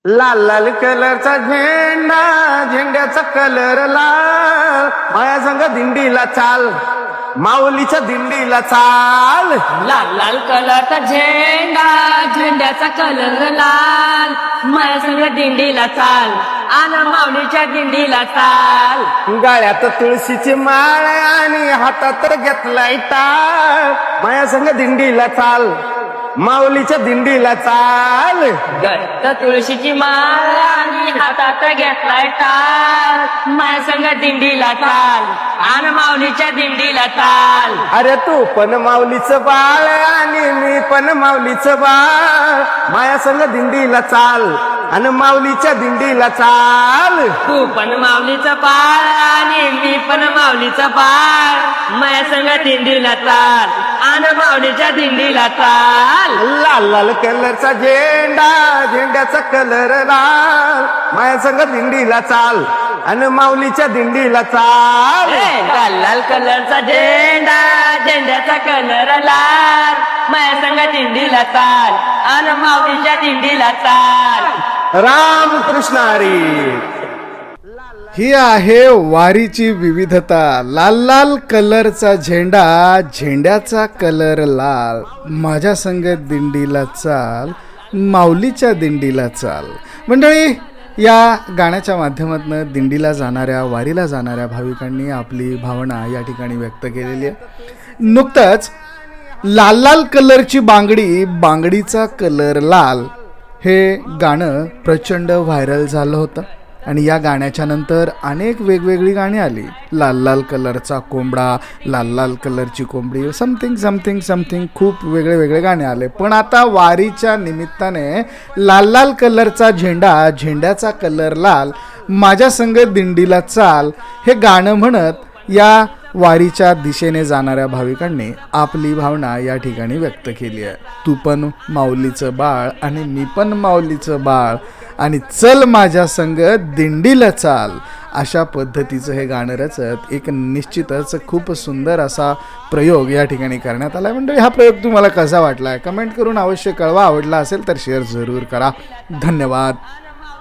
लाल लाल कलरचा झेंडा, झेंड्याचा कलर लाल, माया संग दिंडीला चाल, माऊलीच्या दिंडीला चाल. लाल लाल कलरचा झेंडा, झेंड्याचा कलर लाल, माझ्या संग दिंडीला चाल, आना माऊलीच्या दिंडीला चाल. गाळ्यात तुळशीची माळ आणि हातात घेतलाय टाळ, माया संग दिंडीला चाल, माऊलीच्या दिंडीला चाल. गळ्यात तुळशीची माळ आणि हातात घेतलाय टाळ, माझ्या संग दिंडीला चाल, आना माऊलीच्या दिंडीला चाल. अरे तू पण माऊलीचं बाळ आणि मी पण माऊलीचं बाळ, माया संग दिंडीला चाल आणि माऊलीच्या दिंडीला चाल. तू पण माऊलीचा बाळ आणि मी पण माऊलीचा बाळ, माझ्या संग दिंडीला चाल, आना माऊलीच्या दिंडीला चाल. लाल लाल कलरचा झेंडा, झेंड्याचा कलर लाल, माया संग दिंडीला चाल आणि माऊलीच्या दिंडीला चाल. लाल लाल कलरचा झेंडा, झेंड्याचा कलर लाल, माझ्या संग दिंडीला चाल, आना माऊलीच्या दिंडीला चाल. राम कृष्ण हरी. ही आहे वारीची विविधता. लाल लाल कलरचा झेंडा, झेंड्याचा कलर लाल, माझ्या संगत दिंडीला चाल, माऊलीच्या दिंडीला चाल. मंडळी, या गाण्याच्या माध्यमातून दिंडीला जाणाऱ्या, वारीला जाणाऱ्या भाविकांनी आपली भावना या ठिकाणी व्यक्त केलेली आहे. नुकतंच लाल लाल कलरची बांगडी, बांगडीचा कलर लाल हे गाणं प्रचंड व्हायरल झालं होतं आणि या गाण्याच्या नंतर अनेक वेगवेगळी गाणी आली. लाल लाल कलरचा कोंबडा, लाल लाल कलरची कोंबडी, समथिंग समथिंग समथिंग, खूप वेगळे वेगळे गाणे आले. पण आता वारीच्या निमित्ताने लाल लाल कलरचा झेंडा, झेंड्याचा कलर लाल, माझ्या संग दिंडीला चाल हे गाणं म्हणत या वारीच्या दिशेने जाणाऱ्या भाविकांनी आपली भावना या ठिकाणी व्यक्त केली आहे. तू पण माऊलीचं बाळ आणि मी पण माऊलीचं बाळ आणि चल माझ्या संग दिंडीला चाल, अशा पद्धतीचं हे गाणं रचत एक निश्चितच खूप सुंदर असा प्रयोग या ठिकाणी करण्यात आला आहे. म्हणजे हा प्रयोग तुम्हाला कसा वाटला आहे कमेंट करून अवश्य कळवा. आवडला असेल तर शेअर जरूर करा. धन्यवाद.